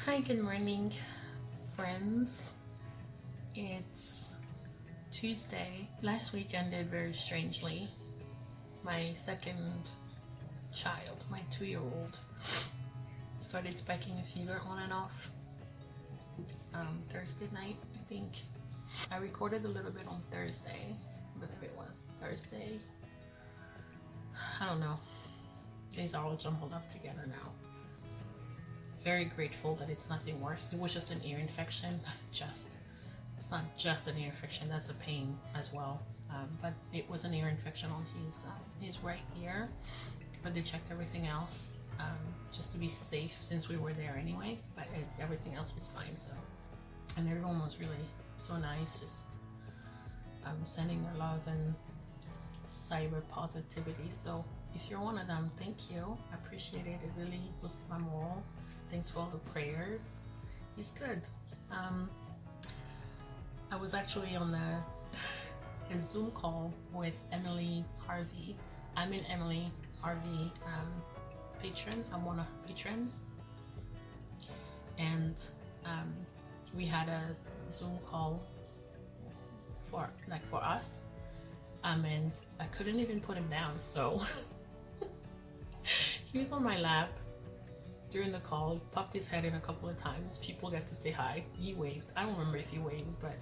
Hi, good morning, friends. It's Tuesday. Last week ended very strangely. My second child, my 2-year-old, started spiking a fever on and off Thursday night, I think. I recorded a little bit on Thursday, but if it was Thursday, I don't know. These are all jumbled up together now. Very grateful that it's nothing worse. It was just an ear infection. It's not just an ear infection, that's a pain as well. But it was an ear infection on his right ear. But they checked everything else just to be safe since we were there anyway. But everything else was fine. So, and everyone was really so nice, just sending their love and cyber positivity. So if you're one of them, thank you. I appreciate it. It really boosted my morale. Thanks for all the prayers. He's good. I was actually on a Zoom call with Emily Harvey. I'm an Emily Harvey patron. I'm one of her patrons. And we had a Zoom call for us. And I couldn't even put him down, so he was on my lap during the call. He popped his head in a couple of times. People got to say hi. He waved. I don't remember if he waved, but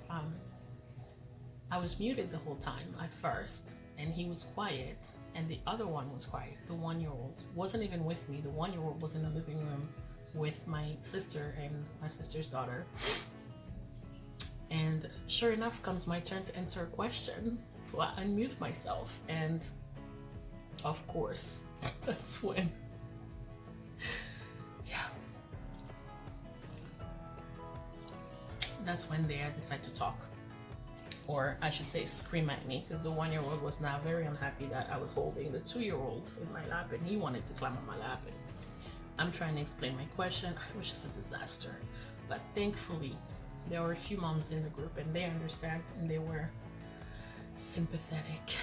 I was muted the whole time at first, and he was quiet, and the other one was quiet. The 1-year-old wasn't even with me. The 1-year-old was in the living room with my sister and my sister's daughter. And sure enough, comes my turn to answer a question. So I unmute myself, and of course, that's when, that's when they decide to talk. Or I should say scream at me, because the 1-year-old was now very unhappy that I was holding the 2-year-old in my lap, and he wanted to climb on my lap. And I'm trying to explain my question. It was just a disaster. But thankfully, there were a few moms in the group, and they understand, and they were sympathetic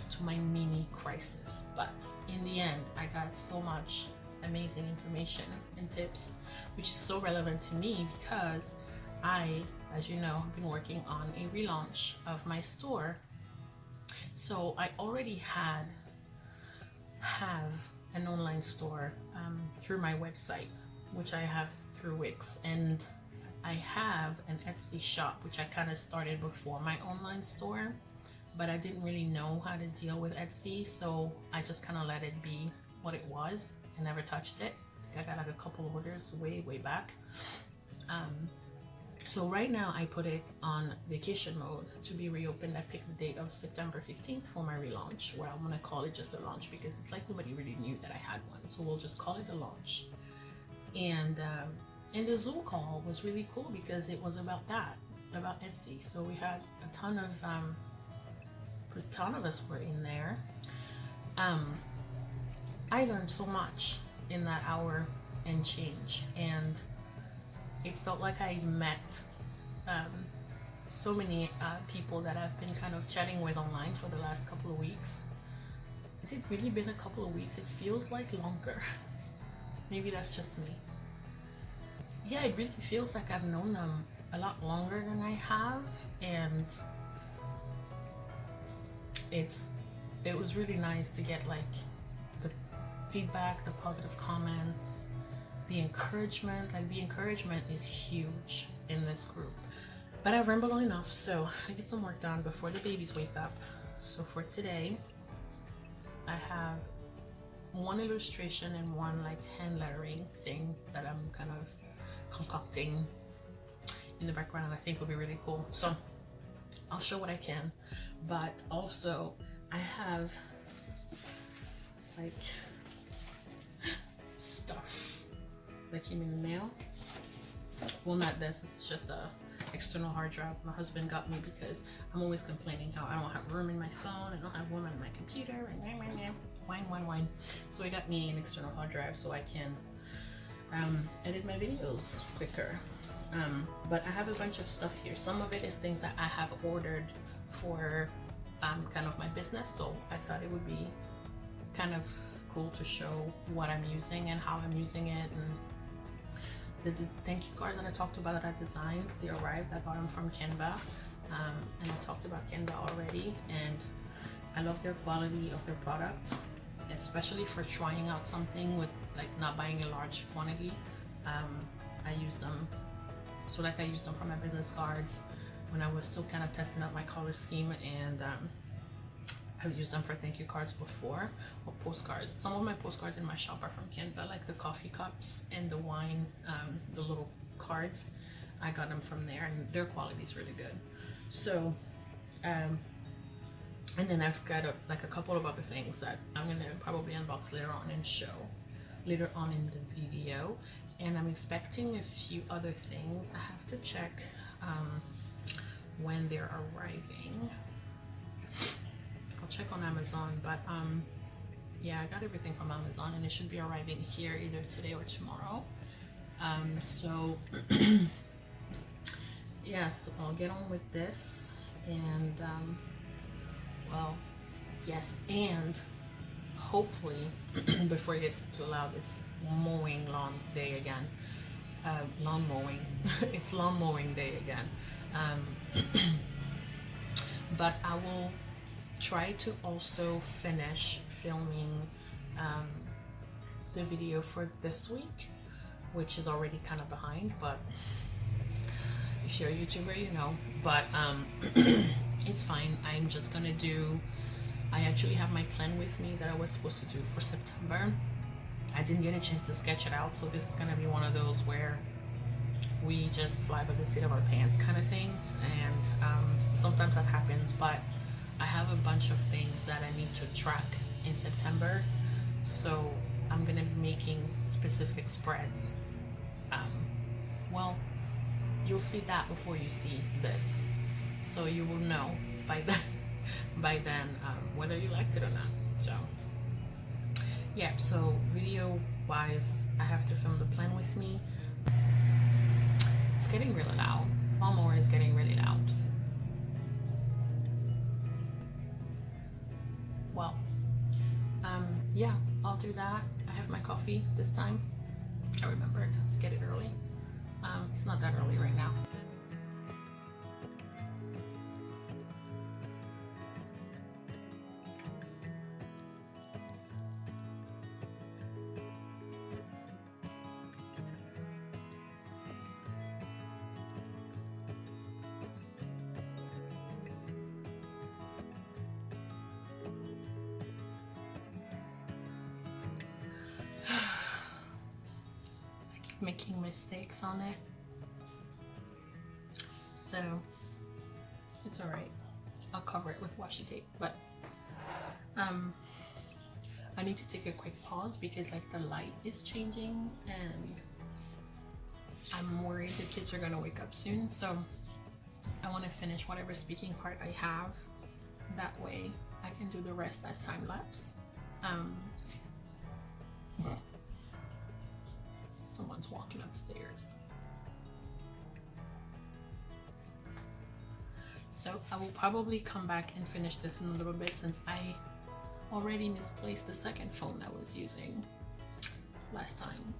to my mini crisis. But in the end, I got so much amazing information and tips, which is so relevant to me because I, as you know, have been working on a relaunch of my store. So I already have an online store through my website, which I have through Wix, and I have an Etsy shop, which I kind of started before my online store, but I didn't really know how to deal with Etsy, so I just kind of let it be what it was and never touched it. I think I got like a couple orders way back. So right now I put it on vacation mode to be reopened. I picked the date of September 15th for my relaunch, where I'm gonna call it just a launch because it's like nobody really knew that I had one, so we'll just call it a launch. And the Zoom call was really cool because it was about Etsy. So we had a ton of us were in there. I learned so much in that hour and change, and it felt like I met so many people that I've been kind of chatting with online for the last couple of weeks. Has it really been a couple of weeks? It feels like longer. Maybe that's just me. Yeah, it really feels like I've known them a lot longer than I have, and it was really nice to get like the feedback, the positive comments, the encouragement. Like the encouragement is huge in this group. But I've rambled on enough, so I get some work done before the babies wake up. So for today, I have one illustration and one like hand lettering thing that I'm kind of concocting in the background. I think will be really cool. So I'll show what I can, but also I have like stuff that came in the mail. Well, not this is just a external hard drive my husband got me because I'm always complaining how I don't have room in my phone, I don't have room in my computer, and whine. So he got me an external hard drive so I can edit my videos quicker. But I have a bunch of stuff here. Some of it is things that I have ordered for kind of my business, so I thought it would be kind of cool to show what I'm using and how I'm using it. And the thank you cards that I talked about that I designed, they arrived. I got them from Canva, and I talked about Canva already, and I love their quality of their product, especially for trying out something with like not buying a large quantity. I use them, so like I used them for my business cards when I was still kind of testing out my color scheme, and I've used them for thank you cards before, or postcards. Some of my postcards in my shop are from Canva, like the coffee cups and the wine, the little cards. I got them from there, and their quality is really good. So, and then I've got like a couple of other things that I'm gonna probably unbox later on and show later on in the video. And I'm expecting a few other things. I have to check when they're arriving. I'll check on Amazon, but yeah, I got everything from Amazon, and it should be arriving here either today or tomorrow. So yeah, so I'll get on with this, and well, yes, and hopefully before it gets too loud, it's mowing lawn day again. Lawn mowing. It's lawn mowing day again. But I will try to also finish filming the video for this week, which is already kind of behind, but if you're a YouTuber, you know. But it's fine. I'm just gonna do, I actually have my plan with me that I was supposed to do for September. I didn't get a chance to sketch it out, so this is gonna be one of those where we just fly by the seat of our pants kind of thing, and sometimes that happens, but I have a bunch of things that I need to track in September, so I'm gonna be making specific spreads. Well, you'll see that before you see this, so you will know by then whether you liked it or not. So yeah, so video wise, I have to film the plan with me. It's getting really loud. Lawnmower is getting really loud. Well, yeah, I'll do that. I have my coffee this time. I remembered to get it early. It's not that early right now. Making mistakes on it, so it's all right. I'll cover it with washi tape, but I need to take a quick pause because like the light is changing, and I'm worried the kids are gonna wake up soon, so I want to finish whatever speaking part I have. That way I can do the rest as time lapse. Someone's walking upstairs. So I will probably come back and finish this in a little bit, since I already misplaced the second phone I was using last time.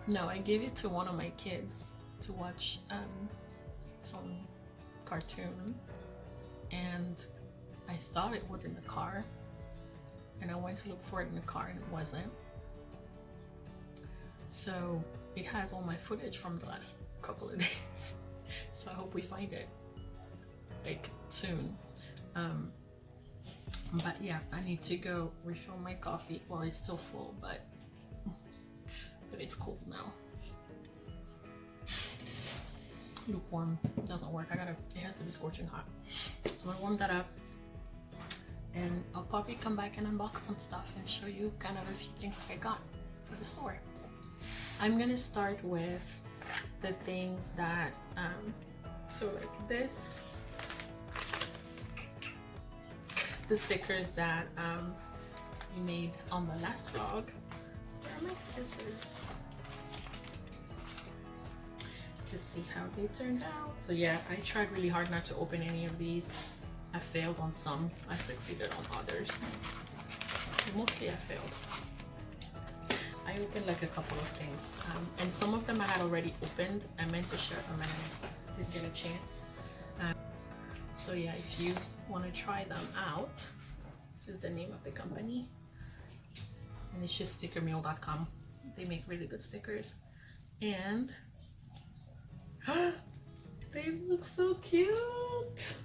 No, I gave it to one of my kids to watch some cartoon, and I thought it was in the car, and I went to look for it in the car and it wasn't. So it has all my footage from the last couple of days. So I hope we find it like soon. But yeah, I need to go refill my coffee. Well, it's still full, but it's cold now. Lukewarm doesn't work. It has to be scorching hot. So I warm that up, and I'll probably come back and unbox some stuff and show you kind of a few things I got for the store. I'm gonna start with the things that so like this, the stickers that we made on the last vlog. Where are my scissors? To see how they turned out. So yeah, I tried really hard not to open any of these. I failed on some, I succeeded on others. Mostly I failed. I I opened like a couple of things, and some of them I had already opened. I meant to share them and I didn't get a chance. So yeah, if you want to try them out, this is the name of the company, and it's just stickermeal.com. They make really good stickers, and they look so cute.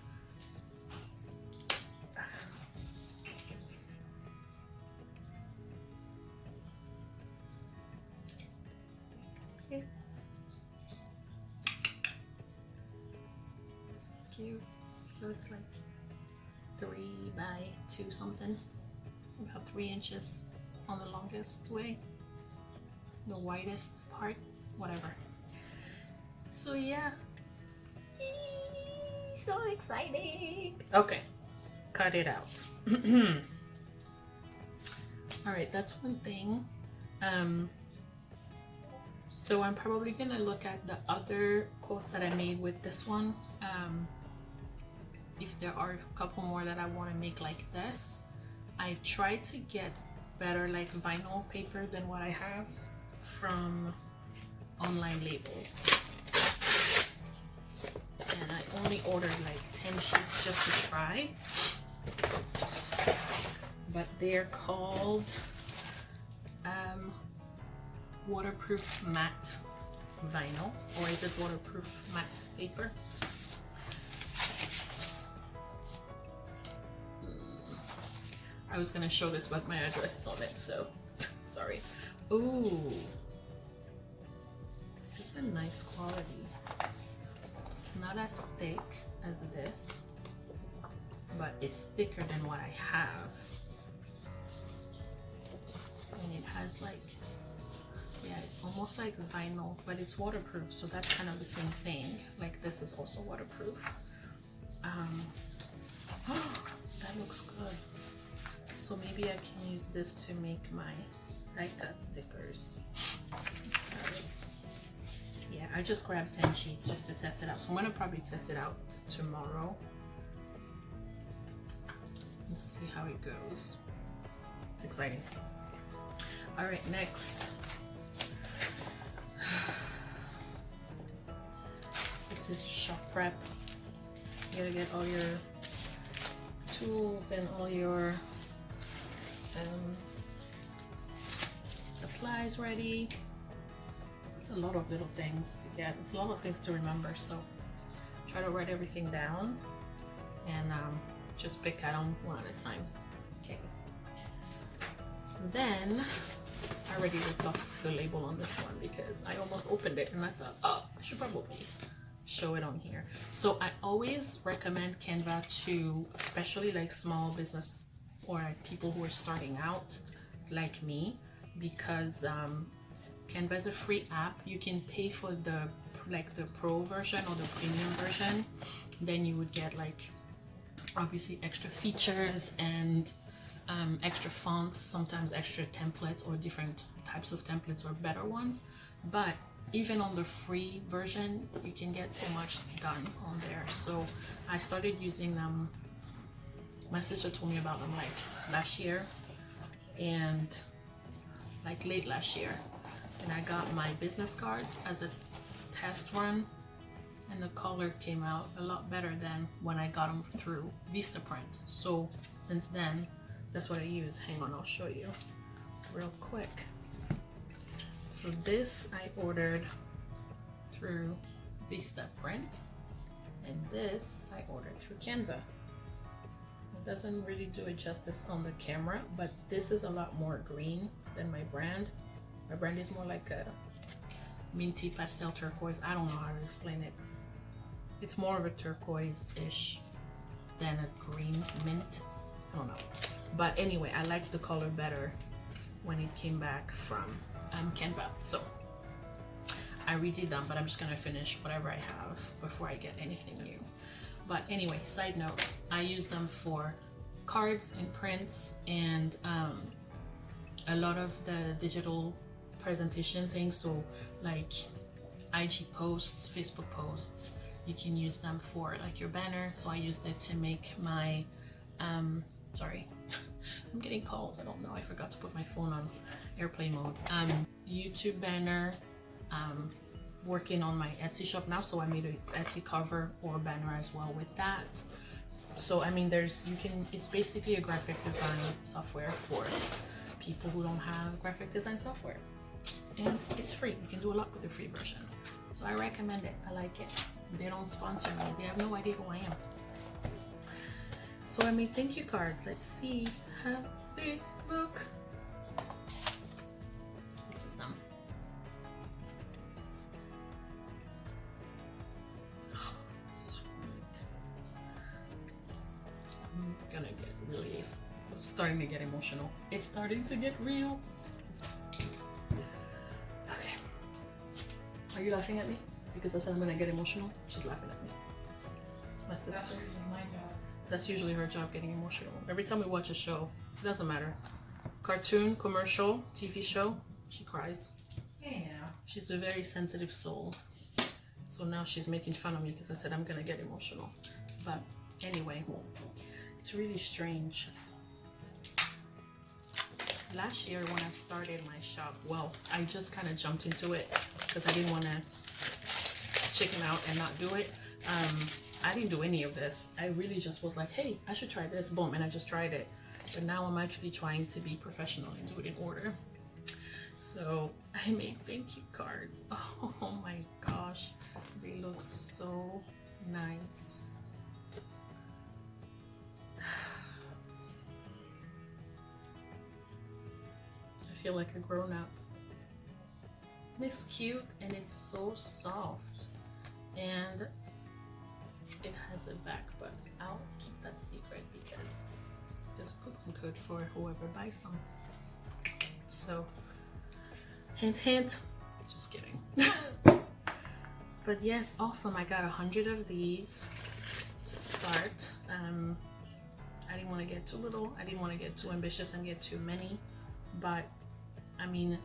Yes. So cute. So it's like 3 by 2 something, about 3 inches on the longest way, the widest part, whatever. So yeah, so exciting. Okay, cut it out. All right, that's one thing. So I'm probably gonna look at the other quotes that I made with this one. If there are a couple more that I want to make like this. I try to get better like vinyl paper than what I have from online labels, and I only ordered like 10 sheets just to try, but they're called waterproof matte vinyl, or is it waterproof matte paper? I was gonna show this, but my address is on it, so sorry. Ooh, this is a nice quality. It's not as thick as this, but it's thicker than what I have. And it has like, yeah, it's almost like vinyl, but it's waterproof, so that's kind of the same thing. Like this is also waterproof. That looks good. So maybe I can use this to make my die cut stickers. Yeah, I just grabbed 10 sheets just to test it out. So I'm gonna probably test it out tomorrow and see how it goes. It's exciting. All right, next. This is shop prep. You gotta get all your tools and all your supplies ready. It's a lot of little things to get. It's a lot of things to remember, so try to write everything down and just pick at them one at a time. Okay. Then I already ripped off the label on this one because I almost opened it and I thought, oh, I should probably show it on here. So I always recommend Canva to, especially like small business or like people who are starting out like me, because Canva is a free app. You can pay for the pro version or the premium version. Then you would get like obviously extra features and extra fonts, sometimes extra templates or different types of templates or better ones. But even on the free version, you can get so much done on there. So I started using them. My sister told me about them like last year, and like late last year, and I got my business cards as a test run, and the color came out a lot better than when I got them through Vistaprint. So since then, that's what I use. Hang on, I'll show you real quick. So this I ordered through Vistaprint, and this I ordered through Canva. It doesn't really do it justice on the camera, but this is a lot more green than my brand. My brand is more like a minty pastel turquoise. I don't know how to explain it. It's more of a turquoise-ish than a green mint. I don't know. But anyway, I liked the color better when it came back from Canva. So I redid them, but I'm just gonna finish whatever I have before I get anything new. But anyway, side note, I use them for cards and prints and a lot of the digital presentation things. So like IG posts, Facebook posts, you can use them for like your banner. So I used it to make my Sorry. I'm getting calls. I don't know. I forgot to put my phone on airplane mode. YouTube banner. Working on my Etsy shop now, so I made an Etsy cover or banner as well with that. So I mean, it's basically a graphic design software for people who don't have graphic design software, and it's free. You can do a lot with the free version, so I recommend it. I like it. They don't sponsor me. They have no idea who I am. So I made thank you cards. Let's see how they look. This is them. Sweet. I'm gonna get really starting to get emotional. It's starting to get real. Okay. Are you laughing at me? Because I said I'm gonna get emotional. She's laughing at me. It's my sister. That's usually my job. That's usually her job, getting emotional. Every time we watch a show, it doesn't matter. Cartoon, commercial, TV show, she cries. Hey now. She's a very sensitive soul. So now she's making fun of me because I said I'm gonna get emotional. But anyway, it's really strange. Last year when I started my shop, well, I just kind of jumped into it because I didn't want to chicken out and not do it. I didn't do any of this. I really just was like, hey, I should try this, boom, and I just tried it. But now I'm actually trying to be professional and do it in order. So I made thank you cards. Oh my gosh, they look so nice. I feel like a grown-up. It's cute and it's so soft, and it has a back, but I'll keep that secret because there's a coupon code for whoever buys some. So hint hint, just kidding. But yes, awesome. I got 100 of these to start. I didn't want to get too little, I didn't want to get too ambitious and get too many, but I mean,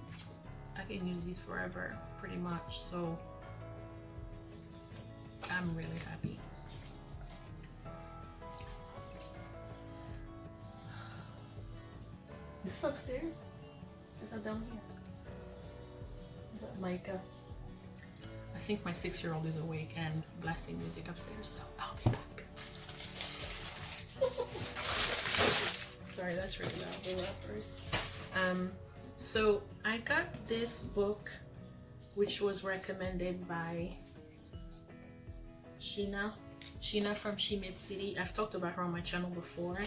I can use these forever pretty much, so I'm really happy. Is this upstairs? Is that down here? Is that Micah? I think my 6-year-old is awake and blasting music upstairs, so I'll be back. Sorry, that's really loud. The rappers. So I got this book, which was recommended by Sheena from She Made City. I've talked about her on my channel before.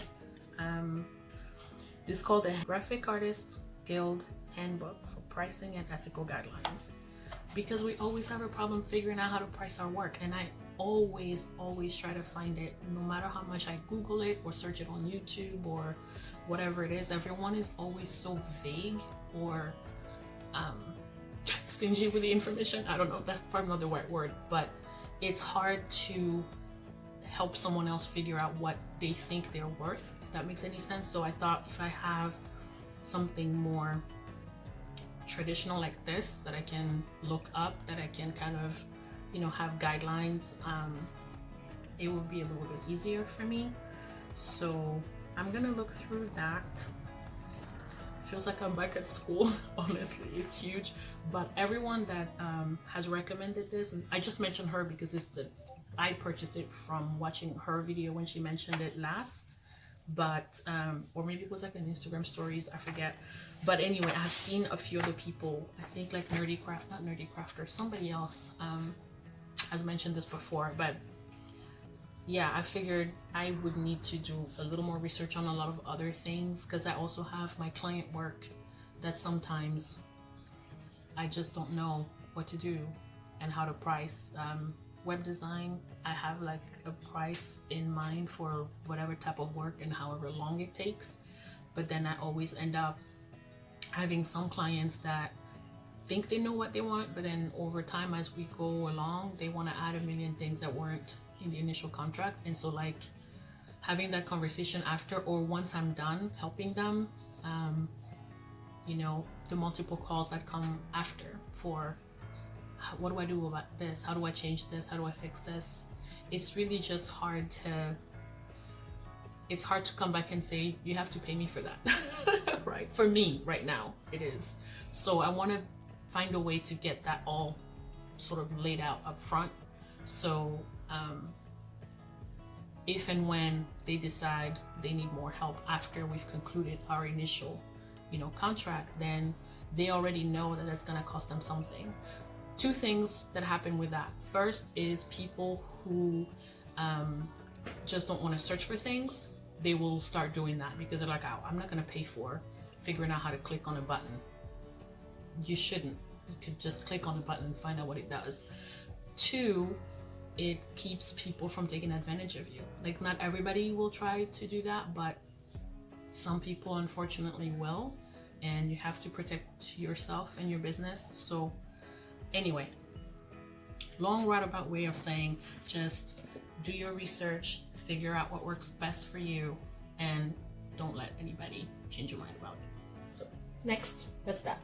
This is called the Graphic Artists Guild Handbook for Pricing and Ethical Guidelines, because we always have a problem figuring out how to price our work, and I always try to find it, no matter how much I Google it or search it on YouTube or whatever it is. Everyone is always so vague or stingy with the information. I don't know if that's probably not the right word, but it's hard to help someone else figure out what they think they're worth, if that makes any sense. So I thought if I have something more traditional like this that I can look up, that I can kind of, you know, have guidelines, it would be a little bit easier for me. So I'm gonna look through that. Feels like I'm back at school. Honestly, it's huge. But everyone that has recommended this, and I just mentioned her because I purchased it from watching her video when she mentioned it last, but or maybe it was like an Instagram stories, I forget. But anyway, I've seen a few other people, I think like not Nerdy Crafter, somebody else has mentioned this before. But yeah, I figured I would need to do a little more research on a lot of other things, because I also have my client work that sometimes I just don't know what to do and how to price. Web design, I have like a price in mind for whatever type of work and however long it takes, but then I always end up having some clients that think they know what they want, but then over time as we go along, they want to add a million things that weren't in the initial contract. And so like having that conversation after, or once I'm done helping them, you know, the multiple calls that come after for what do I do about this, how do I change this, how do I fix this, it's really just hard to it's hard to come back and say you have to pay me for that. Right? For me right now it is. So I want to find a way to get that all sort of laid out up front, so if and when they decide they need more help after we've concluded our initial, you know, contract, then they already know that it's going to cost them something. Two things that happen with that. First is people who just don't want to search for things, they will start doing that because they're like, oh, I'm not going to pay for figuring out how to click on a button. You shouldn't. You could just click on the button and find out what it does. Two, it keeps people from taking advantage of you. Like, not everybody will try to do that, but some people unfortunately will, and you have to protect yourself and your business. So anyway, long roundabout way of saying, just do your research, figure out what works best for you, and don't let anybody change your mind about it. So next, that's that.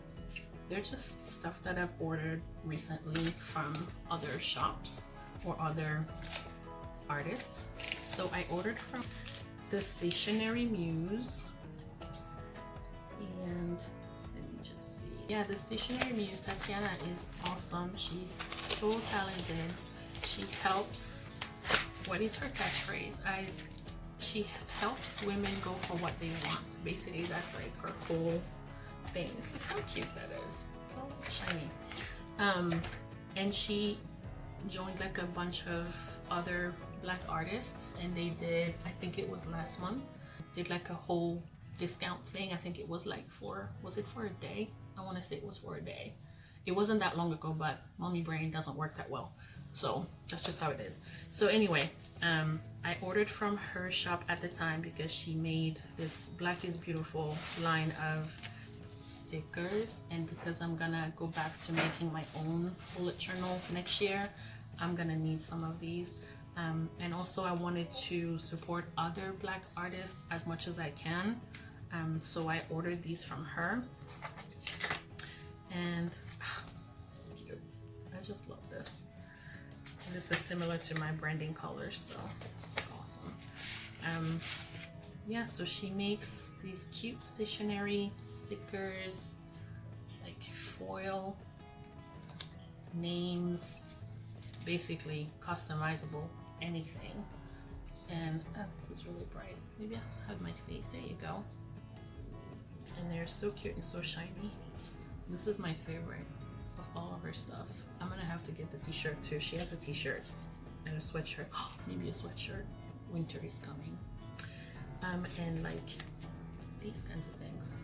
They're just stuff that I've ordered recently from other shops or other artists. So I ordered from the Stationery Muse, and let me just see. Yeah, the Stationery Muse, Tatiana is awesome. She's so talented. She helps, what is her catchphrase? She helps women go for what they want. Basically, that's like her whole thing. Look how cute that is. It's all shiny. And she joined like a bunch of other Black artists, and they did, I think it was last month, did like a whole discount thing. I think it was like was it for a day? I want to say it was for a day. It wasn't that long ago, but mommy brain doesn't work that well, so that's just how it is. So anyway, I ordered from her shop at the time because she made this Black is Beautiful line of stickers, and because I'm gonna go back to making my own bullet journal next year, I'm gonna need some of these. And also I wanted to support other Black artists as much as I can, so I ordered these from her, and so cute. I just love this. And this is similar to my branding colors, so it's awesome. Yeah, so she makes these cute stationery stickers, like foil, names, basically customizable anything. And this is really bright. Maybe I'll hug my face. There you go. And they're so cute and so shiny. This is my favorite of all of her stuff. I'm gonna have to get the t-shirt too. She has a t-shirt and a sweatshirt. Maybe a sweatshirt. Winter is coming. And like these kinds of things.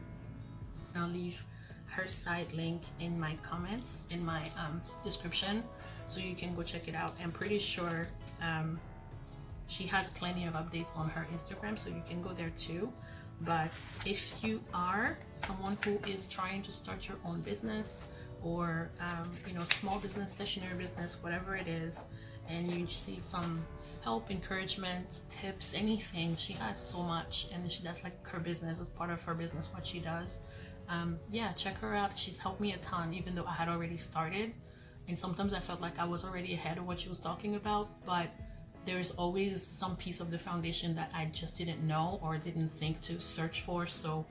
I'll leave her site link in my comments, in my description, so you can go check it out. I'm pretty sure she has plenty of updates on her Instagram, so you can go there too. But if you are someone who is trying to start your own business, or you know, small business, stationery business, whatever it is, and you just need some help, encouragement, tips, anything, she has so much, and she does like her business as part of her business, what she does. Yeah, check her out. She's helped me a ton, even though I had already started, and sometimes I felt like I was already ahead of what she was talking about, but there's always some piece of the foundation that I just didn't know or didn't think to search for. So,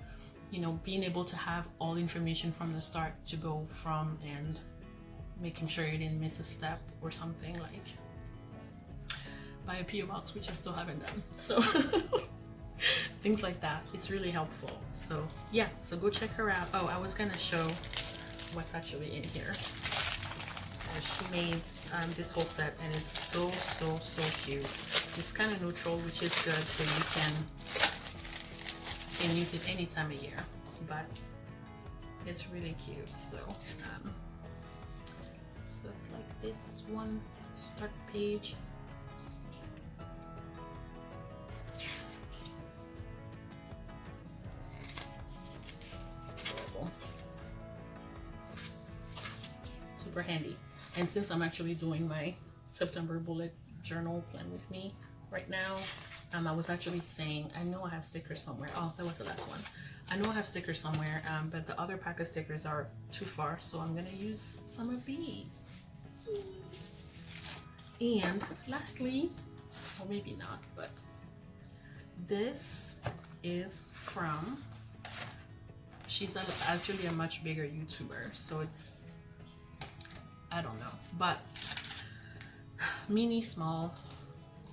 you know, being able to have all the information from the start to go from, and making sure you didn't miss a step or something, like buy a PO box, which I still haven't done. So things like that, it's really helpful. So yeah, so go check her out. Oh, I was gonna show what's actually in here. She made this whole set, and it's so cute. It's kind of neutral, which is good, so you can use it any time of year, but it's really cute. So so it's like this one start page. Adorable. Super handy. And since I'm actually doing my September bullet journal plan with me right now, I was actually saying, I know I have stickers somewhere. Oh, that was the last one. I know I have stickers somewhere, but the other pack of stickers are too far, so I'm gonna use some of these. And lastly, or maybe not, but This is from, she's actually a much bigger YouTuber, so it's, I don't know, but mini small.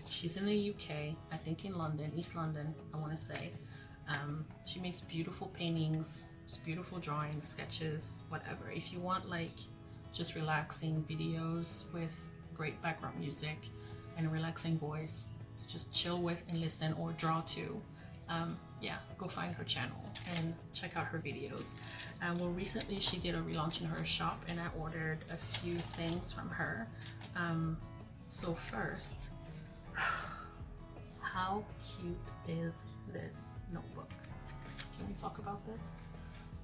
She's in the UK, I think in London, East London, I want to say. She makes beautiful paintings, beautiful drawings, sketches, whatever. If you want like just relaxing videos with great background music and a relaxing voice to just chill with and listen or draw to, yeah, go find her channel and check out her videos. Well, recently she did a relaunch in her shop and I ordered a few things from her. So first, how cute is this notebook? Can we talk about this?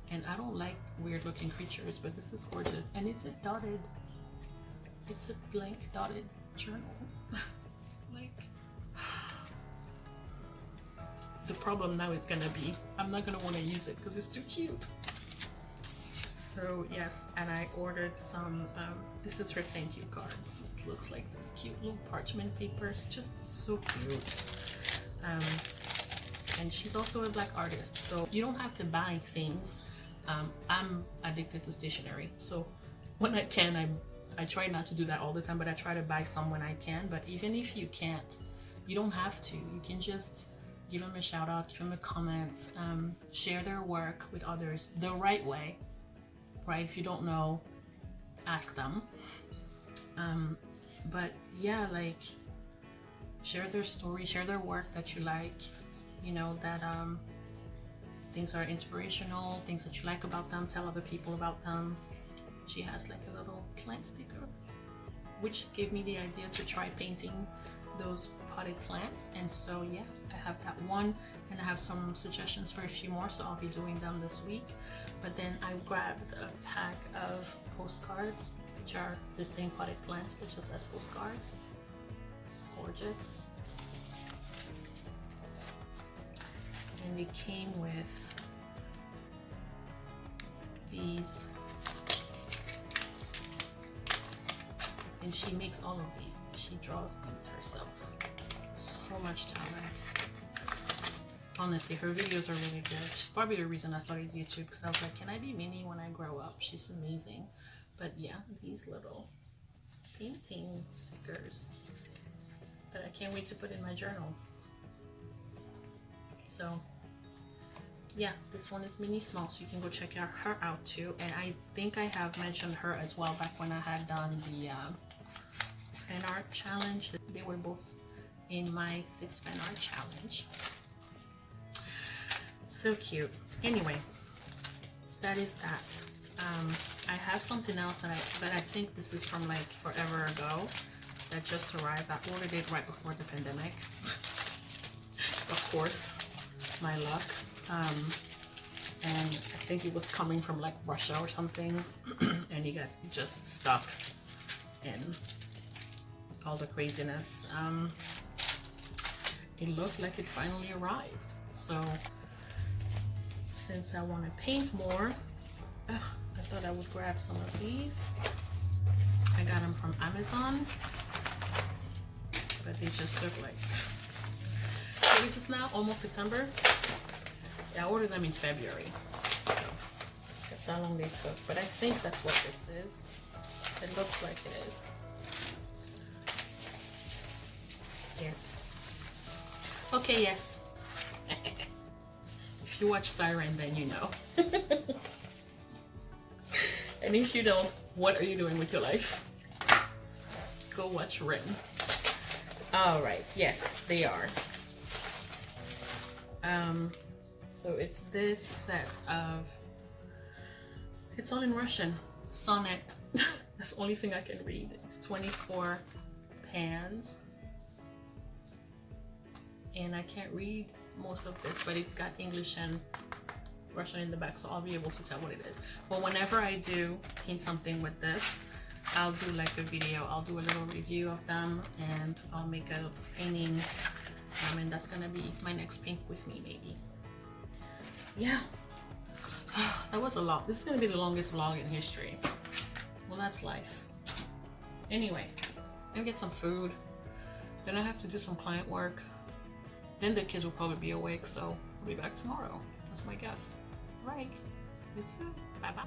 And I don't like weird looking creatures, but this is gorgeous. And it's a blank dotted journal. Like, the problem now is gonna be, I'm not gonna wanna use it because it's too cute. So yes, and I ordered some, this is her thank you card. It looks like this cute little parchment papers, just so cute. And she's also a Black artist, so you don't have to buy things. I'm addicted to stationery, so when I can, I try not to do that all the time, but I try to buy some when I can. But even if you can't, you don't have to. You can just give them a shout out, give them a comment, share their work with others the right way, right? If you don't know, ask them. But yeah, like, share their story, share their work that you like, you know, that things are inspirational, things that you like about them, tell other people about them. She has like a little plant sticker, which gave me the idea to try painting those potted plants. And so yeah, I have that one, and I have some suggestions for a few more, so I'll be doing them this week. But then I grabbed a pack of postcards, which are the same potted plants but just as postcards. It's gorgeous. And it came with these, and she makes all of these. She draws these herself. So much talent. Honestly, her videos are really good. She's probably the reason I started YouTube, because I was like, can I be Minnie when I grow up? She's amazing. But yeah, these little painting stickers that I can't wait to put in my journal. So yeah, this one is mini small, so you can go check out her out too. And I think I have mentioned her as well back when I had done the fan art challenge. They were both in my 6 fan art challenge. So cute. Anyway, that is that. I have something else that I think this is from like forever ago that just arrived. I ordered it right before the pandemic. Of course, my luck. And I think it was coming from like Russia or something, and it got just stuck in all the craziness. It looked like it finally arrived. So since I want to paint more, I thought I would grab some of these. I got them from Amazon, but they just look like, so this is now almost September. Yeah, I ordered them in February, so that's how long they took. But I think that's what this is. It looks like it is. Yes. Okay, yes. If you watch Siren, then you know. And if you don't, what are you doing with your life? Go watch Ren. All right, yes, they are. So it's this set of, it's all in Russian, sonnet. That's the only thing I can read. It's 24 pans. And I can't read most of this, but it's got English and Russian in the back, so I'll be able to tell what it is. But whenever I do paint something with this, I'll do like a video. I'll do a little review of them, and I'll make a painting. And that's gonna be my next paint with me, maybe. Yeah, that was a lot. This is gonna be the longest vlog in history. Well, that's life. Anyway, I'm gonna get some food. Then I have to do some client work. Then the kids will probably be awake, so I'll be back tomorrow. That's my guess. Right. It's it. Bye bye.